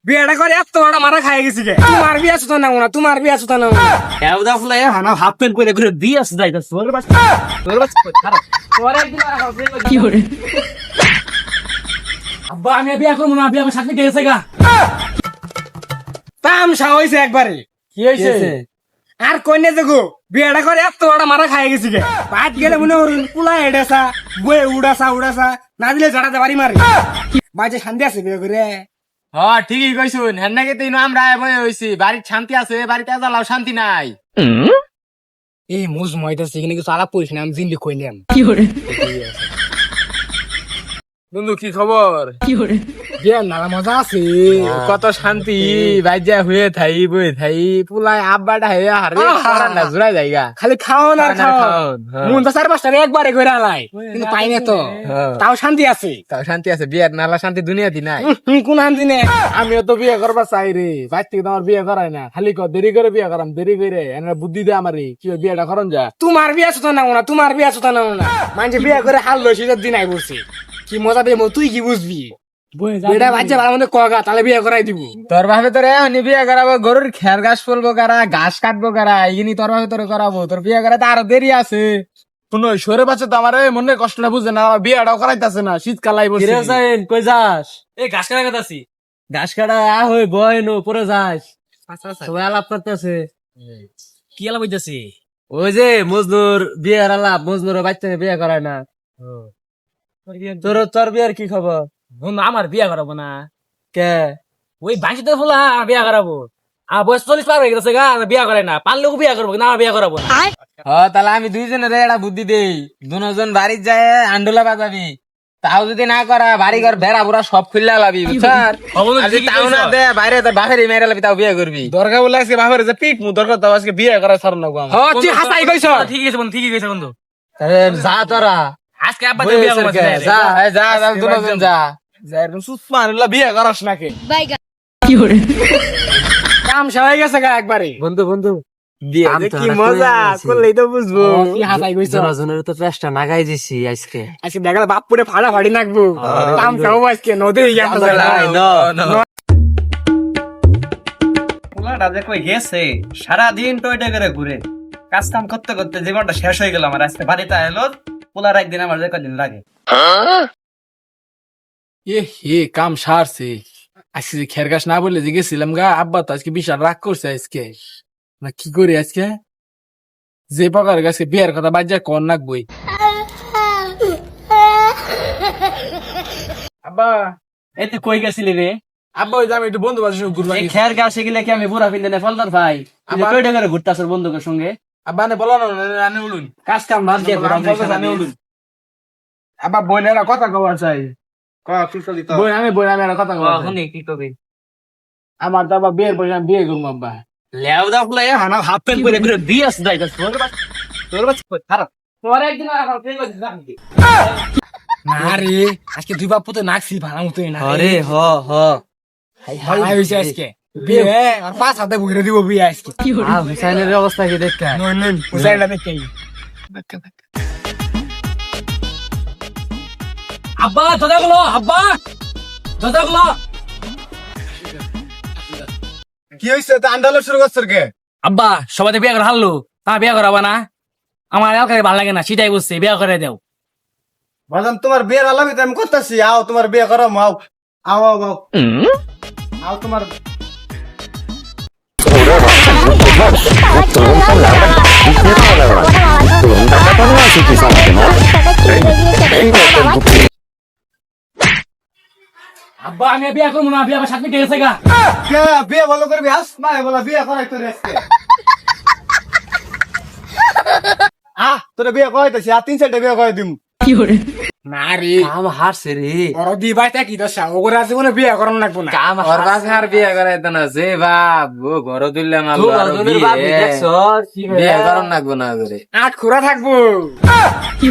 বিয়েটা করে এত বড় মারা খাই গেছি গে। তোমার বিয়ে আছে তো না না, তোমার বিয়ে আছে তো না না। এওদা ফুলে হানা হাফ প্যান্ট করে ঘুরে দিয়ে আসছে যাইতা তোর বাচ্চা খারাপ তোর একদিন কি করে আব্বা আমি বিয়ে করবো না, বিয়ে আমার সাথে গেছে গা। তামসা হয়েছে একবারে। কি হইছে আর কইনে দেখো বিয়েটা করে এত বড় মারা খাই গেছি গে। পাঁচ গেলে মনে করুন পুলা এডেসা বয়ে উড়াসা না দিলে জড়াতে বাড়ি মারি। বাজে শান্তি আছে বিয়ে করে। হ্যাঁ ঠিকই কইছুন হেন নাকি তুই আমরা বয়ে হইছি বাড়ির শান্তি আছে বাড়িতে জ্বালাও শান্তি নাই। এই মুজ ময়দাছে এখানে কিছু আলাপ করিস না, আমি জিন্দি কইলাম। বন্ধু কি খবর? বিয়ে নালা মজা আছে। কত শান্তি বাইজা হয়ে থাই বই থাই পুলাই আব্বাটা হে হারে না জুড়াই জায়গা খালি খাওন আর খাওন। মন তো 4-5টা একবারে করে আলাই কিন্তু পাই না তো। তাও শান্তি আছে, তাও শান্তি আছে। বিয়ের নালা শান্তি দুনিয়াতে নাই। কোন শান্তি নেই। আমিও তো বিয়ে করবা চাই রে, বাইর থেকে তোমার বিয়ে করাই না, খালি দেরি করে বিয়ে করাম, দেরি করে এনে বুদ্ধি দে আমারে কি বিয়েটা করন যা। তোমার বিয়ে আছে তো না না, তোমার বিয়ে আছে তো না না। মানে বিয়ে করে হাল লইছি দিন আই বলছি কি মজা দেব, তুই কি বুঝবি? বেটা বাচ্চা ভালো মধ্যে কগা তাহলে বিয়ে করাই দিব। তোর ভাবে তোর এখনই বিয়ে করাবো, গরুর খের ঘাস ফলবো কারা, ঘাস কাটবো কারা, এইগুলি তোর ভাবে তোর করাবো। তোর বিয়ে করাতে আরো দেরি আছে। শুনো সরে বাচ্চা তো আমার মনে কষ্টটা বুঝে না, বিয়েটাও করাইতেছে না, শীতকাল আইবো। কই যাস? এই ঘাস কাটা কথা আছি। ঘাস কাটা হই বয় নো পরে যাস। সবাই আলাপ করতেছে। কি আলাপ হইতাছে? ওই যে মজনুর বিয়ের আলাপ, মজনুর বাচ্চা বিয়ে করায় না। তোর বিয়ের কি খবর? বন্ধু আমার বিয়ে করাবো না। কে? ওই বাঁচিতে ফুলা বিয়ে করাবো। আর বয়স 40 পার হয়ে গেছে গা, বিয়ে করে না। পারলেও বিয়ে করবো না, বিয়ে করাবো না। তাহলে আমি দুইজনের একটা বুদ্ধি দেই, দুজন বাড়ির যায় আন্ডোলা বাজাবি। তাও যদি না করা বাড়ি ঘর ভেড়া বুড়া সব খুললা লাবি বুঝছার। তাও না দে বাইরে তোর বাপের মেরে লাবি, তাও বিয়ে করবি। দরকার বলে আজকে বাপের যে পিট মু দরকার, তাও আজকে বিয়ে করা ছাড় না। তুই হাসাই কইছ। ঠিকই আছে বন্ধু, ঠিকই কইছ বন্ধু। যা তোরা আজকে আব্বা বিয়ে করবো। যা দুজন যা সুসমান বিয়ে করাস নাকি? কাম সবাই গেছে গা একবারে। বন্ধু বিয়ে কি মজা করলেই তো বুঝবো। কি হাসাই কইছ। জনের তো চেষ্টা নাগাই দিছি আজকে। আজকে দেখালে বাপ পুরে ফাড়াফাড়ি নাকবো। কাম সব আজকে নদী কই গেছে সারাদিন টয়টা করে ঘুরে কাজ কাম করতে করতে জীবনটা শেষ হয়ে গেল আমার। আজকে বাড়িতে এলো পোলার একদিন আমার যে কদিন লাগে। হে কাম সারছে আজকে। যে খের গাছ না বললে যে গেছিলাম গা, আব্বা তো আজকে বিশাল রাগ করছে আজকে। না কি করি আজকে, যে প্রকার গাছে বিয়ের কথা বাজ্যা কর নাকবই। আব্বা এই তুই কই গেছিলি রে? আব্বা ওই যে আমি একটু বন্ধু বান্ধব ঘুরবা এই খের গাছে গেলে কি আমি বুড়া ফিনতে ফলদার ভাই টয়টা করে ঘুরতে আসর বন্ধুকের সঙ্গে। আব্বা নে বলো না রানি উলুন কাজ কাম বাদ দিয়ে ঘুরা উলুন। আব্বা বইনেরা কথা কবার চাই। বই আমি একটা কথা কবার চাই। কি কবি আমার তো আবার বিয়ের পয়সা আমি বিয়ে করবো আব্বা। লেওদা ফুলে হানা হাফ প্যান্ট করে ঘুরে দিয়ে আসছে যাইতা তোর বাচ্চা খারাপ। তোর একদিন না রে, আজকে দুই বাপ পুতে নাকছি ভাড়া মতো না। আরে হ হয়েছে আজকে বিয়ে আর 5 হাতে বুঝে দিব বিয়ে আজকে। হুসাইনের অবস্থা কি দেখা? হুসাইনটা দেখে আব্বা দাদাগুলো, আব্বা দাদাগুলো কি হয়েছে? তা আন্দালো শুরু করছে কে? আব্বা সবাই বিয়ে করে হারলো, তা বিয়ে করাবা না? আমার এলাকায় ভালো লাগে না, সেটাই বলছে বিয়ে করে দেও। বাজান তোমার বিয়ের আলাপি তো আমি করতেছি, আও তোমার বিয়ে করো। আও আও আও আও আও তোমার আব্বা আমি বিয়ে করবো না, বিয়ে আমার সাথে গেছে গা। বিয়ে ভালো করবি আস মা বলা বিয়ে করাই তোর আজকে। তোর বিয়ে করাইতেছি আর 3-4টা বিয়ে করাই দিম। না রে কাম হারছে রে। বড় দি ভাইটা কি দশা ওরা জীবনে বিয়ে করানো লাগবো না। কাম হারছে আর বিয়ে করাইতে না যে বাপ ও ঘর দিলাম আল্লাহ বিয়ে করানো লাগবো না করে 8 খুরা থাকবো। কি